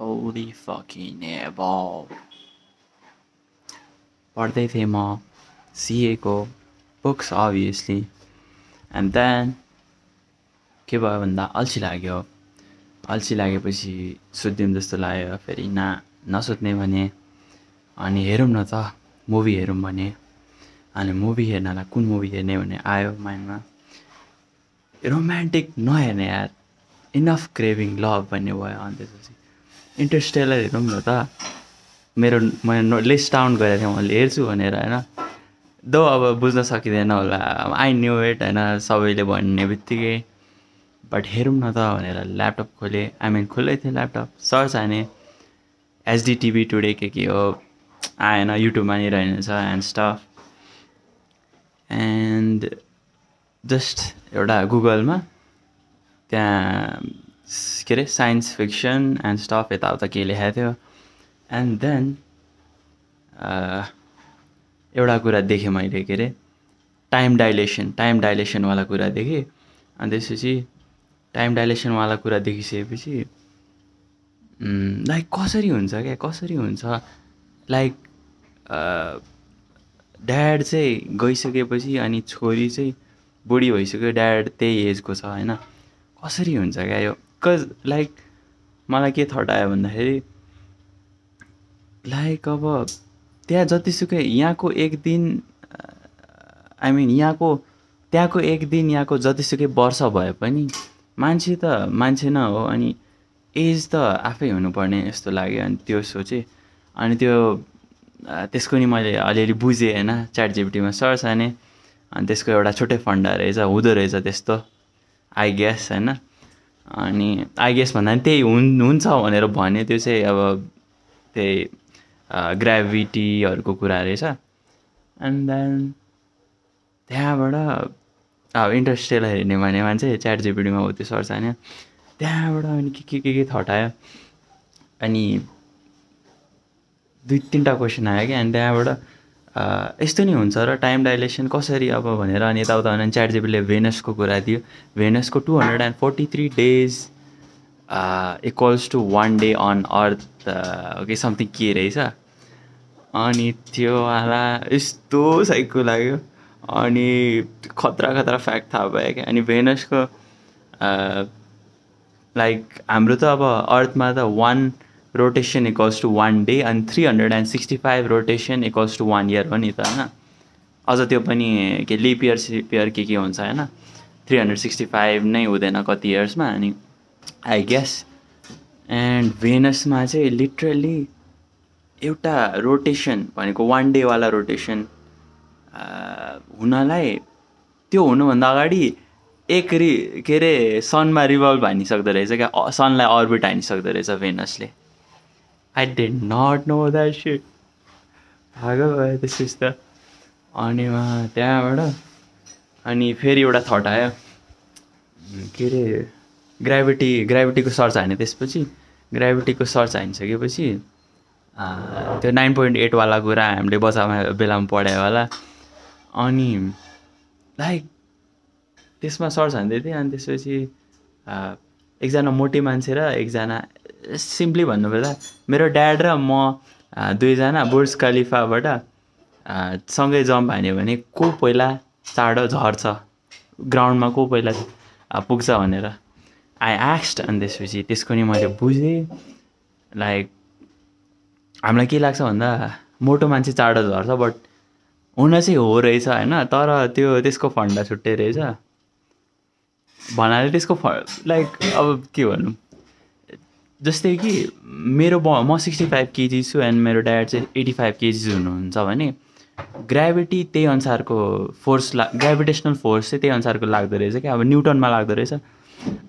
Holy fucking above. पढ्दै थिएँ म सिएको बुक्स अभियसली एन्ड देन के भयो भन्दा अल्छी लागेपछि सुत्दिउँ जस्तो लाग्यो फेरि नसुत्ने भने अनि हेरौँ न त मुभी हेरौँ भने अनि मुभी हेर्नलाई कुन मुभी हेर्ने भन्ने आयो माइन्डमा रोमान्टिक नहेर्ने यार इनफ क्रेभिङ लभ भन्ने भयो अनि त्यसपछि इन्टरस्टेलर हेरौँ न त मैले लिस्ट डाउन गरेको थिएँ मैले हेर्छु भनेर होइन दो अब बुझ्न सकिँदैन होला आई न्यू इट होइन सबैले भन्ने बित्तिकै बट हेरौँ न त भनेर ल्यापटप खोलेँ खुल्लै थियो ल्यापटप सर्च हाने एचडी टिभी टुडे के हो आएन युट्युबमा नि रहेछ एन्ड स्टफ एन्ड जस्ट एउटा गुगलमा त्यहाँ के अरे साइन्स फिक्सन एन्ड स्टफ यताउता के लेखाएको थियो एन्ड देन एउटा कुरा देखेँ मैले के अरे टाइम डाइलेसनवाला कुरा देखेँ अनि त्यसपछि टाइम डाइलेसनवाला कुरा देखिसकेपछि लाइक कसरी हुन्छ लाइक ड्याड चाहिँ गइसकेपछि अनि छोरी चाहिँ बुढी भइसक्यो ड्याड त्यही एजको छ होइन कसरी हुन्छ क्या यो लाइक मलाई के थट आयो भन्दाखेरि लाइक अब त्यहाँ जतिसुकै यहाँको एक दिन त्यहाँको एक दिन यहाँको जतिसुकै वर्ष भए पनि मान्छे त मान्छे न हो अनि एज त आफै हुनुपर्ने जस्तो लाग्यो अनि त्यो सोचेँ अनि त्यसको नि मैले अलिअलि बुझेँ होइन च्याट जिपिटीमा सर्च हाने अनि त्यसको एउटा छुट्टै फन्डा रहेछ हुँदो रहेछ त्यस्तो आई गेस होइन अनि आई गेस भन्दा पनि त्यही हुन्छ भनेर भन्यो त्यो चाहिँ अब त्यही ग्राभिटीहरूको कुरा रहेछ एन्ड देन त्यहाँबाट अब इन्टरस्टेलर हेर्ने भने मान्छे च्याट जिपिटीमा हो त्यो सर्च हान्यो त्यहाँबाट अनि के थट आयो अनि 2-3टा क्वेसन आयो क्या अनि त्यहाँबाट यस्तो नि हुन्छ र टाइम डाइलेसन कसरी अब भनेर अनि यताउता भने च्याट जिपीले भेनसको कुरा दियो भेनसको 243 days equals to 1 day on earth okay something के रहेछ अनि त्यो वाला यस्तो साइको लाग्यो अनि खतरा फ्याक्ट थाहा भयो क्या अनि भेनसको लाइक हाम्रो त अब अर्थमा त 1 रोटेसन इक्वल्स टु 1 डे अनि 365 रोटेसन इक्वल्स टु 1 इयर हो नि त होइन अझ त्यो पनि के लिप इयर के हुन्छ होइन 365 नै हुँदैन कति इयर्समा अनि आई गेस एन्ड भेनसमा चाहिँ लिटरली एउटा रोटेसन भनेको 1 डेवाला रोटेसन हुनलाई त्यो हुनुभन्दा अगाडि के अरे सनमा रिभल्भ हानिसक्दो रहेछ क्या सनलाई अर्बिट हानिसक्दो रहेछ भेनसले I did not know that सिट भागो भयो त्यसपछि त अनि त्यहाँबाट अनि फेरि एउटा थट आयो के अरे ग्राभिटीको सर्च हाने त्यसपछि ग्राभिटीको सर्च हानिसकेपछि त्यो 9.8 वाला कुरा हामीले बेलामा पढायो होला अनि लाइक त्यसमा सर्च हान्दै थिएँ अनि त्यसपछि एकजना मोटी मान्छे र एकजना सिम्पली भन्नुपर्दा मेरो ड्याड र म दुईजना बुर्ज खलिफाबाट सँगै जम्प हान्यो भने को पहिला चाँडो झर्छ ग्राउन्डमा को पहिला पुग्छ भनेर आई आस्क्ड अनि त्यसपछि त्यसको नि मैले बुझेँ लाइक हामीलाई के लाग्छ भन्दा मोटो मान्छे चाँडो झर्छ बट हुन चाहिँ हो रहेछ होइन तर त्यसको फन्डा छुट्टै रहेछ भन्नाले त्यसको लाइक अब के भनौँ जस्तै कि म 65 केजी छु एन्ड मेरो ड्याड चाहिँ 85 केजी हुनुहुन्छ भने ग्राभिटी त्यही अनुसारको फोर्स ग्राभिटेसनल फोर्स चाहिँ त्यही अनुसारको लाग्दो रहेछ क्या अब न्युटनमा लाग्दो रहेछ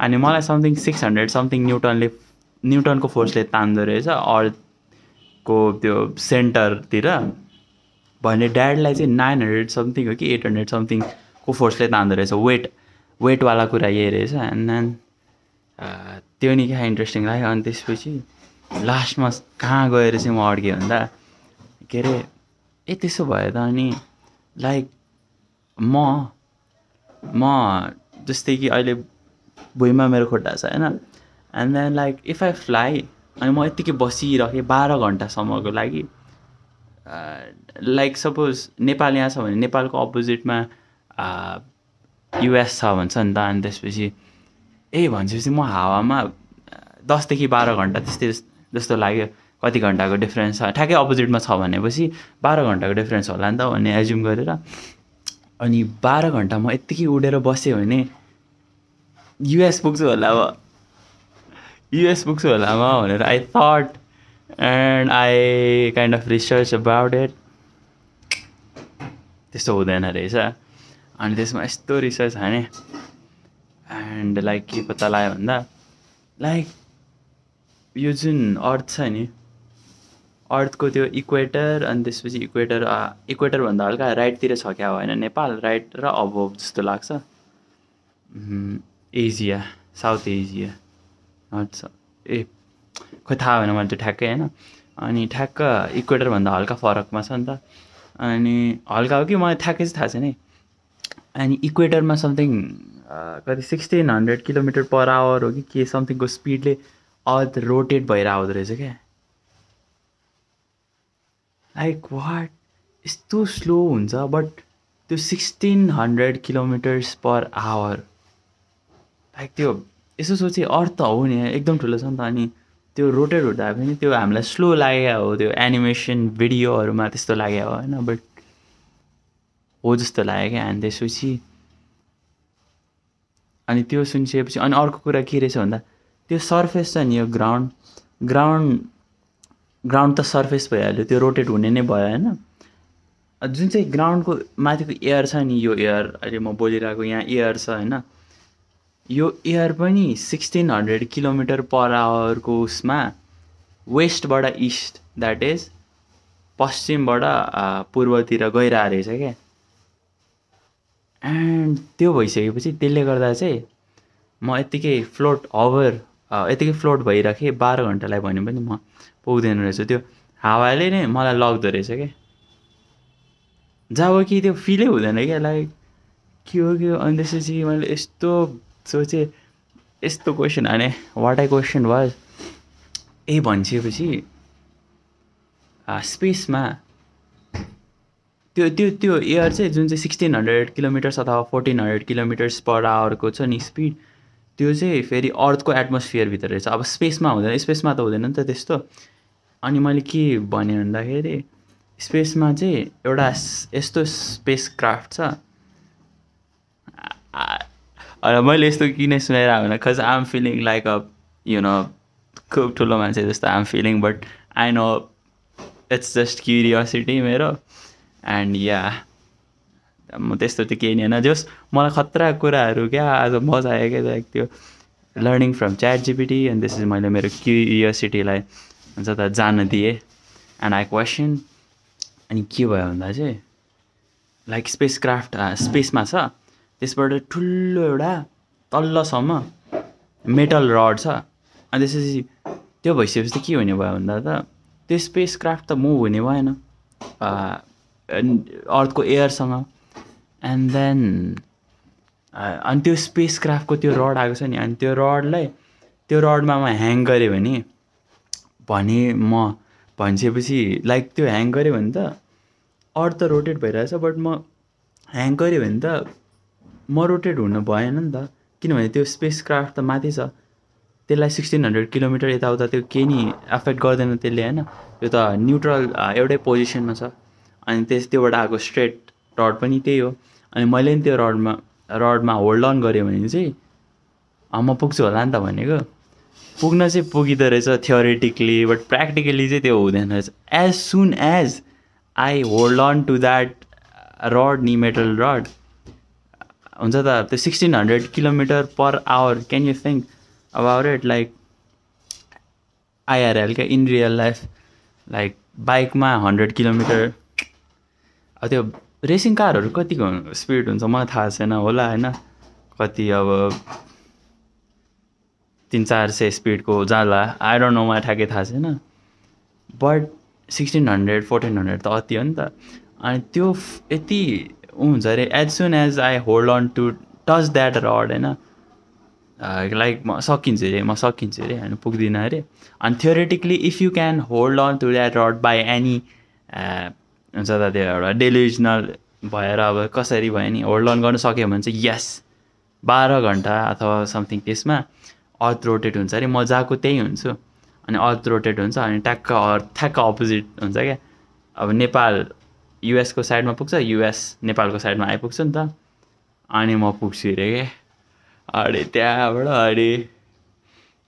अनि मलाई समथिङ 600 समथिङ न्युटनको फोर्सले तान्दो रहेछ अर्थको त्यो सेन्टरतिर भने ड्याडलाई चाहिँ 900 समथिङ हो कि 800 समथिङको फोर्सले तान्दो रहेछ वेटवाला कुरा यही रहेछ एन्ड देन त्यो नि क्या इन्ट्रेस्टिङ लाग्यो अनि त्यसपछि लास्टमा कहाँ गएर चाहिँ म अड्केँ भन्दा के अरे त्यसो भयो त अनि लाइक म जस्तै कि अहिले भुइँमा मेरो खुट्टा छ होइन and then like if I fly अनि म यत्तिकै बसिरहेँ 12 घन्टासम्मको लागि। लाइक सपोज नेपाल यहाँ छ भने नेपालको अपोजिटमा युएस छ भन्छ नि त। अनि त्यसपछि भनेपछि म हावामा 10 देखि 12 घन्टा त्यस्तै जस्तो लाग्यो। कति घन्टाको डिफ्रेन्स छ, ठ्याक्कै अपोजिटमा छ भनेपछि 12 घन्टाको डिफ्रेन्स होला नि त भन्ने एज्युम गरेर। अनि 12 घन्टा म यत्तिकै उडेर बसेँ भने युएस पुग्छु होला म, युएस पुग्छु होला म भनेर I thought. And I kind of research about it. त्यस्तो हुँदैन रहेछ। अनि त्यसमा यस्तो रिसर्च हाने एन्ड लाइक के पत्ता लाग्यो भन्दा लाइक यो जुन अर्थ छ नि, अर्थको त्यो इक्वेटर, अनि त्यसपछि इक्वेटरभन्दा हल्का राइटतिर छ क्या होइन नेपाल, राइट र अबोभ जस्तो लाग्छ। एसिया, साउथ एसिया छ खोइ थाहा भएन मैले त्यो ठ्याक्कै होइन। अनि ठ्याक्क इक्वेटरभन्दा हल्का फरकमा छ नि त। अनि हल्का हो कि मलाई ठ्याक्कै चाहिँ थाहा छैन है। अनि इक्वेटरमा समथिङ कति 1600 किलोमिटर पर आवर हो कि के समथिङको स्पिडले अर्थ रोटेट भएर आउँदो रहेछ क्या। लाइक वाट, यस्तो स्लो हुन्छ बट त्यो 1600 किलोमिटर्स पर आवर। लाइक त्यो यसो सोचेँ अर्थ त हो नि एकदम ठुलो छ नि त। अनि त्यो रोटेट हुँदा पनि त्यो हामीलाई स्लो लागेको हो, त्यो एनिमेसन भिडियोहरूमा त्यस्तो लागेको हो होइन, बट हो जस्तो लाग्यो क्या। अनि त्यसपछि अनि त्यो सुनिसकेपछि अनि अर्को कुरा के रहेछ भन्दा त्यो सर्फेस छ नि, यो ग्राउन्ड त सर्फेस भइहाल्यो, त्यो रोटेट हुने नै भयो होइन। जुन चाहिँ ग्राउन्डको माथिको एयर छ नि, यो एयर अहिले म बोलिरहेको यहाँ एयर छ होइन, यो एयर पनि 1600 किलोमिटर पर आवरको उसमा वेस्टबाट इस्ट, द्याट इज पश्चिमबाट पूर्वतिर गइरहेको रहेछ क्या। एन्ड त्यो भइसकेपछि त्यसले गर्दा चाहिँ म यत्तिकै यत्तिकै फ्लोट भइराखेँ 12 घन्टालाई भन्यो पनि म पुग्दैन रहेछ। त्यो हावाले नै मलाई लग्दो रहेछ क्या। जब कि त्यो फिलै हुँदैन क्या, लाइक के हो के हो। अनि त्यसपछि मैले यस्तो सोचेँ, यस्तो क्वेसन हाने, वाट आई क्वेसन वाज भनिसकेपछि स्पेसमा त्यो त्यो त्यो एयर चाहिँ जुन चाहिँ 1600 किलोमिटर्स अथवा 1400 किलोमिटर्स पर आवरको छ नि स्पिड, त्यो चाहिँ फेरि अर्थको एटमोस्फियरभित्र रहेछ। अब स्पेसमा हुँदैन, स्पेसमा त हुँदैन नि त त्यस्तो। अनि मैले के भनेँ भन्दाखेरि स्पेसमा चाहिँ एउटा यस्तो स्पेस क्राफ्ट छ। मैले यस्तो किन सुनाइरहेको भने खज I am feeling like a खुब ठुलो मान्छे जस्तो I am feeling, but I know it's just curiosity मेरो। एन्ड या म त्यस्तो चाहिँ केही नि होइन, जस मलाई खतरा कुराहरू क्या आज मजा आयो क्या, लाइक त्यो लर्निङ फ्रम च्याट जिपिटी। अनि त्यसपछि मैले मेरो क्युरियोसिटीलाई हुन्छ त जान दिएँ एन्ड आई क्वेसन। अनि के भयो भन्दा चाहिँ लाइक स्पेस क्राफ्ट स्पेसमा छ, त्यसबाट ठुलो एउटा तल्लोसम्म मेटल रड छ। अनि त्यसपछि त्यो भइसकेपछि के हुने भयो भन्दा त त्यो स्पेस क्राफ्ट त मुभ हुने भएन अर्थको एयरसँग। एन्ड देन अनि त्यो स्पेस क्राफ्टको त्यो रड आएको छ नि, अनि त्यो रडमा म ह्याङ गरेँ भने म भनिसकेपछि लाइक त्यो ह्याङ गरेँ भने त अर्थ त रोटेट भइरहेछ, बट म ह्याङ गरेँ भने त म रोटेट हुनु भएन नि त, किनभने त्यो स्पेस क्राफ्ट त माथि छ। त्यसलाई 1600 किलोमिटर यताउता त्यो केही नि एफेक्ट गर्दैन त्यसले होइन, त्यो त न्युट्रल एउटै पोजिसनमा छ। अनि त्योबाट आएको स्ट्रेट रड पनि त्यही हो। अनि मैले नि त्यो रडमा होल्ड अन गरेँ भने चाहिँ म पुग्छु होला नि त भनेको। पुग्न चाहिँ पुगिँदो रहेछ थियोरिटिकली, बट प्र्याक्टिकली चाहिँ त्यो हुँदैन रहेछ। As soon as I hold on to that rod नि, मेटल रड हुन्छ त त्यो 1600 kilometre per hour, can you think about it, like IRL क्या, इन रियल लाइफ। लाइक बाइकमा 100 किलोमिटर, अब त्यो रेसिङ कारहरू कतिको स्पिड हुन्छ मलाई थाहा छैन होला होइन, कति अब 300-400 स्पिडको जाला, आई डोन्ट नो, मलाई ठ्याक्कै थाहा छैन। बट 1600-1400 त अति हो नि त। अनि त्यो यति हुन्छ अरे as soon as I hold on to touch that rod होइन, लाइक म सकिन्छु अरे होइन पुग्दिनँ अरे अनि theoretically if you can hold on to that rod by any हुन्छ त त्यो एउटा डेलिभिजनल भएर अब कसरी भयो नि होल्ड अन गर्न सक्यो भने चाहिँ यस 12 घन्टा अथवा समथिङ त्यसमा अर्थ रोटेट हुन्छ अरे म जहाँको त्यही हुन्छु अनि अर्थ रोटेट हुन्छ अनि ठ्याक्क अपोजिट हुन्छ क्या अब नेपाल युएसको साइडमा पुग्छ युएस नेपालको साइडमा आइपुग्छ नि त अनि म पुग्छु अरे क्या अरे त्यहाँबाट अरे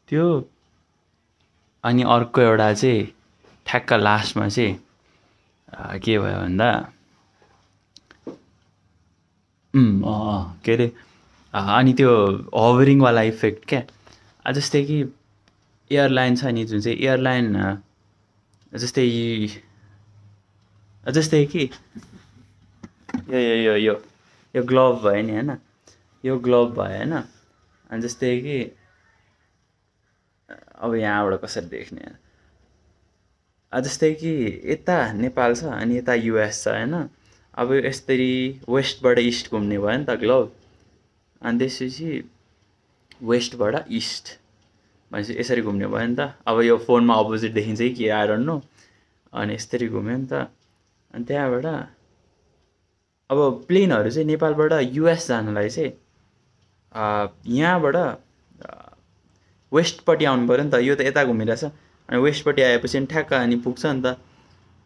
त्यो अनि अर्को एउटा चाहिँ ठ्याक्क लास्टमा चाहिँ के भयो भन्दा के अरे अनि त्यो हभरिङवाला इफेक्ट क्या जस्तै कि एयरलाइन छ नि जुन चाहिँ एयरलाइन जस्तै कि यो ग्लोभ भयो नि होइन यो ग्लोभ भयो होइन अनि जस्तै कि अब यहाँबाट कसरी देख्ने जस्तै कि यता नेपाल छ अनि यता युएस छ होइन अब यसरी वेस्टबाट इस्ट घुम्ने भयो नि त ग्लोभ अनि त्यसपछि वेस्टबाट इस्ट भनेपछि यसरी घुम्ने भयो नि त अब यो फोनमा अपोजिट देखिन्छ कि के आई डोन्ट नो अनि यसरी घुम्यो नि त अनि त्यहाँबाट अब प्लेनहरू चाहिँ नेपालबाट युएस जानलाई चाहिँ यहाँबाट वेस्टपट्टि आउनु पऱ्यो नि त यो त यता घुमिरहेछ अनि वेस्टपट्टि आएपछि अनि ठ्याक्क अनि पुग्छ नि त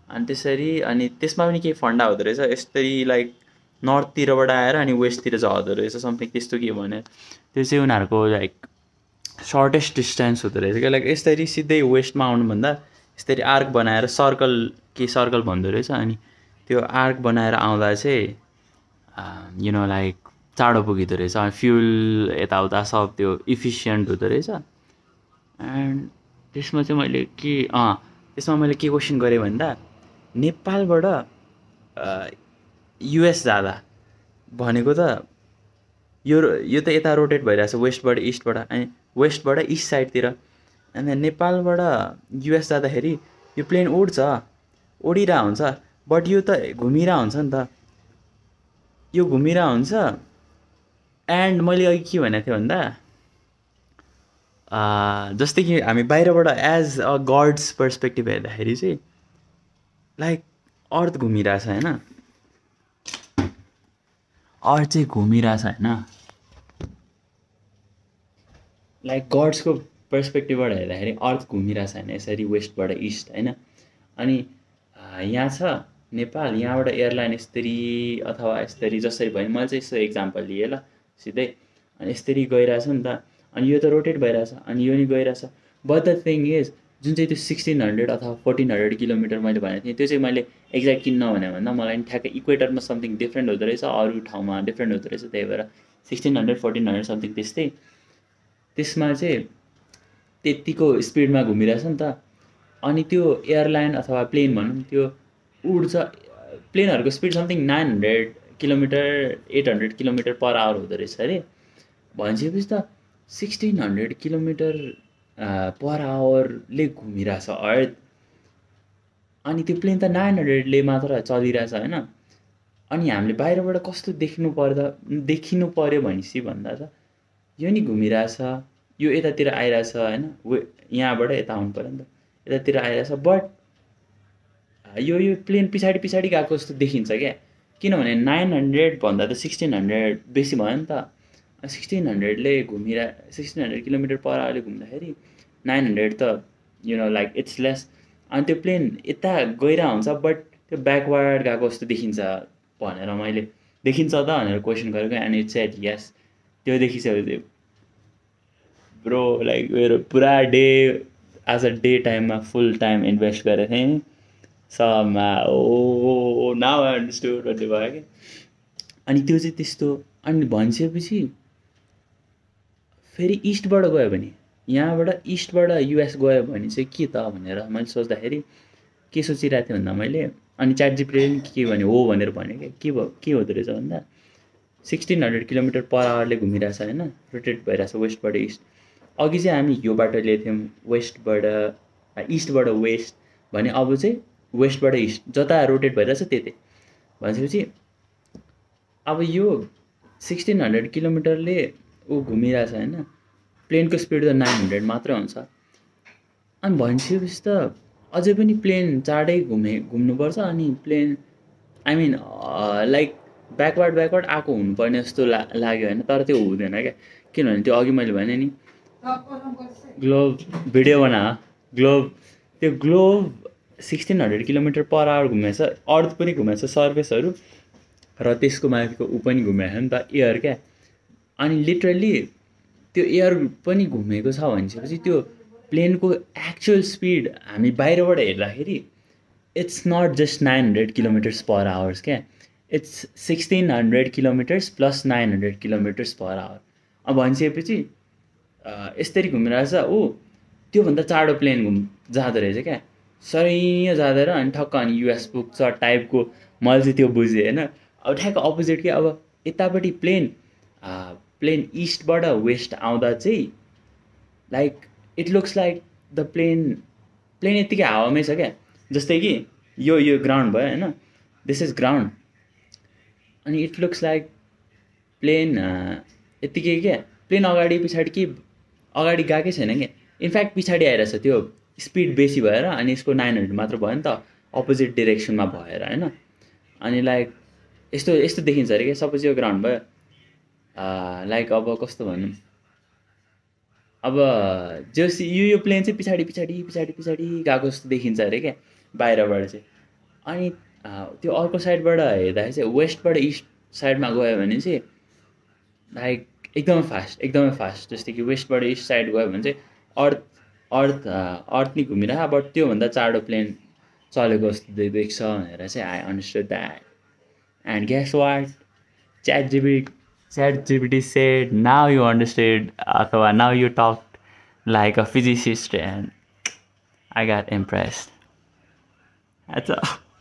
अनि त्यसरी अनि त्यसमा पनि केही फन्डा हुँदो रहेछ यसरी लाइक नर्थतिरबाट आएर अनि वेस्टतिर झर्दो रहेछ समथिङ त्यस्तो के भने त्यो चाहिँ उनीहरूको लाइक सर्टेस्ट डिस्टेन्स हुँदो रहेछ क्या लाइक यसरी सिधै वेस्टमा आउनुभन्दा यसरी आर्क बनाएर सर्कल भन्दो रहेछ अनि त्यो आर्क बनाएर आउँदा चाहिँ यु नो लाइक चाँडो पुगिँदो रहेछ अनि फ्युल यताउता सब त्यो इफिसियन्ट हुँदो रहेछ एन्ड त्यसमा चाहिँ मैले के क्वेसन गरेँ भन्दा नेपालबाट युएस जाँदा भनेको त यो त यता रोटेट भइरहेछ वेस्टबाट इस्टबाट अनि वेस्टबाट इस्ट साइडतिर अनि नेपालबाट युएस जाँदाखेरि यो प्लेन उडिरहेको हुन्छ बट यो त घुमिरहेको हुन्छ नि त यो घुमिरहेको हुन्छ एन्ड मैले अघि के भनेको थिएँ भन्दा जस्तै कि हामी बाहिरबाट एज अ गड्स पर्सपेक्टिभ हेर्दाखेरि चाहिँ लाइक अर्थ घुमिरहेछ होइन अर्थ चाहिँ घुमिरहेछ होइन लाइक गड्सको पर्सपेक्टिभबाट हेर्दाखेरि अर्थ घुमिरहेछ होइन यसरी वेस्टबाट इस्ट होइन अनि यहाँ छ नेपाल यहाँबाट एयरलाइन यसरी अथवा यसरी जसरी भयो मैले चाहिँ यस्तो इक्जाम्पल लिएँ ल सिधै अनि यसरी गइरहेछ नि त अनि यो त रोटेट भइरहेछ अनि यो नि गइरहेछ बट द थिङ इज जुन चाहिँ त्यो 1600 अथवा 1400 किलोमिटर मैले भनेको थिएँ त्यो चाहिँ मैले एक्ज्याक्ट किन नभने भन्दा मलाई नि ठ्याक्कै इक्वेटरमा समथिङ डिफ्रेन्ट हुँदो रहेछ अरू ठाउँमा डिफ्रेन्ट हुँदो रहेछ त्यही भएर 1600 1400 समथिङ त्यस्तै त्यसमा चाहिँ त्यतिको स्पिडमा घुमिरहेछ नि त अनि त्यो एयरलाइन अथवा प्लेन भनौँ त्यो उड्छ प्लेनहरूको speed something 900 kilometre 800 kilometre per hour हुँदो रहेछ अरे भनेपछि त 1600 किलोमिटर पर आवरले घुमिरहेछ अर्थ अनि त्यो प्लेन त 900ले मात्र चलिरहेछ होइन अनि हामीले बाहिरबाट कस्तो देखिनु पर्यो भनेपछि भन्दा त यो नि घुमिरहेछ यो यतातिर आइरहेछ होइन यहाँबाट यता आउनु पऱ्यो नि त यतातिर आइरहेछ बट यो प्लेन पछाडि गएको जस्तो देखिन्छ क्या किनभने 900 भन्दा त 1600 बेसी भयो नि त 1600ले 1600 किलोमिटर पर आवरले घुम्दाखेरि 900 त you know like it's lace अनि त्यो प्लेन यता गइरहेको हुन्छ बट त्यो ब्याकवार्ड गएको जस्तो देखिन्छ भनेर मैले देखिन्छ त भनेर क्वेसन गरेको एन्ड इट्स सेड यस त्यो देखिसकेपछि ब्रो लाइक मेरो पुरा डे आज डे टाइममा फुल टाइम इन्भेस्ट गरेको थिएँ नि समा ओ नाउ आई अन्डरस्टुड भन्ने भयो कि अनि त्यो चाहिँ त्यस्तो अनि भनिसकेपछि फेरि इस्टबाट गयो भने यहाँबाट इस्टबाट युएस गयो भने चाहिँ के त भनेर मैले सोच्दाखेरि के सोचिरहेको थिएँ भन्दा मैले अनि च्याट जिपीटीले के भन्यो हो भनेर भन्यो क्या के हुँदो रहेछ भन्दा 1600 किलोमिटर पर आवरले घुमिरहेछ होइन रोटेट भइरहेछ वेस्टबाट इस्ट अघि चाहिँ हामी यो बाटो लिएको थियौँ इस्टबाट वेस्ट भने अब चाहिँ वेस्टबाट इस्ट जता रोटेट भइरहेछ त्यतै भनेपछि अब यो 1600 किलोमिटरले ऊ घुमिरहेछ होइन प्लेनको स्पिड त 900 मात्रै हुन्छ। अनि भनिसकेपछि त अझै पनि प्लेन चाँडै घुम्नुपर्छ अनि plane I mean like backward आएको हुनुपर्ने जस्तो लाग्यो होइन, तर त्यो हुँदैन क्या। किनभने त्यो अघि मैले भने नि ग्लोब भिडियो बना ग्लोब, त्यो ग्लोब 1600 किलोमिटर पर आवर घुमेछ, अर्थ पनि घुमेछ सर्फेसहरू, र त्यसको माथिको ऊ पनि घुमेको छ नि त, एयर क्या। अनि लिटरली त्यो एयर पनि घुमेको छ भनिसकेपछि त्यो प्लेनको एक्चुअल स्पिड हामी बाहिरबाट हेर्दाखेरि it's not just 900 kilometres per hours क्या, it's 1600 kilometres plus 900 kilometres per hour. अब भनिसकेपछि यसरी घुमिरहेछ ऊ, त्योभन्दा चाँडो प्लेन जाँदो रहेछ क्या, सरै जाँदैन अनि ठक्क अनि युएस पुग्छ टाइपको। मैले चाहिँ त्यो बुझेँ होइन। अब ठ्याक्क अपोजिट कि अब यतापट्टि प्लेन इस्टबाट वेस्ट आउँदा चाहिँ like it looks like the plane यत्तिकै हावामै छ क्या। जस्तै कि यो ग्राउन्ड भयो होइन, दिस इज ग्राउन्ड, अनि इट लुक्स लाइक प्लेन यत्तिकै क्या। प्लेन अगाडि पछाडि कि अगाडि गएकै छैन क्या, इनफ्याक्ट पछाडि आइरहेछ, त्यो स्पिड बेसी भएर अनि यसको 900 मात्र भयो नि त, अपोजिट डिरेक्सनमा भएर होइन। अनि लाइक यस्तो देखिन्छ अरे क्या। सपोज यो ग्राउन्ड भयो, लाइक अब कस्तो भनौँ, अब जस यो प्लेन चाहिँ पछाडि गएको जस्तो देखिन्छ अरे क्या बाहिरबाट चाहिँ। अनि त्यो अर्को साइडबाट हेर्दाखेरि चाहिँ वेस्टबाट इस्ट साइडमा गयो भने चाहिँ लाइक एकदमै फास्ट, जस्तै कि वेस्टबाट इस्ट साइड गयो भने चाहिँ अर्थ नि घुमिरह, बट त्योभन्दा चाँडो प्लेन चलेको जस्तो देख्छ भनेर चाहिँ I understood that. And guess what, ChatGPT said, now you understood, अथवा now you talked like a physicist, and I got impressed. That's all.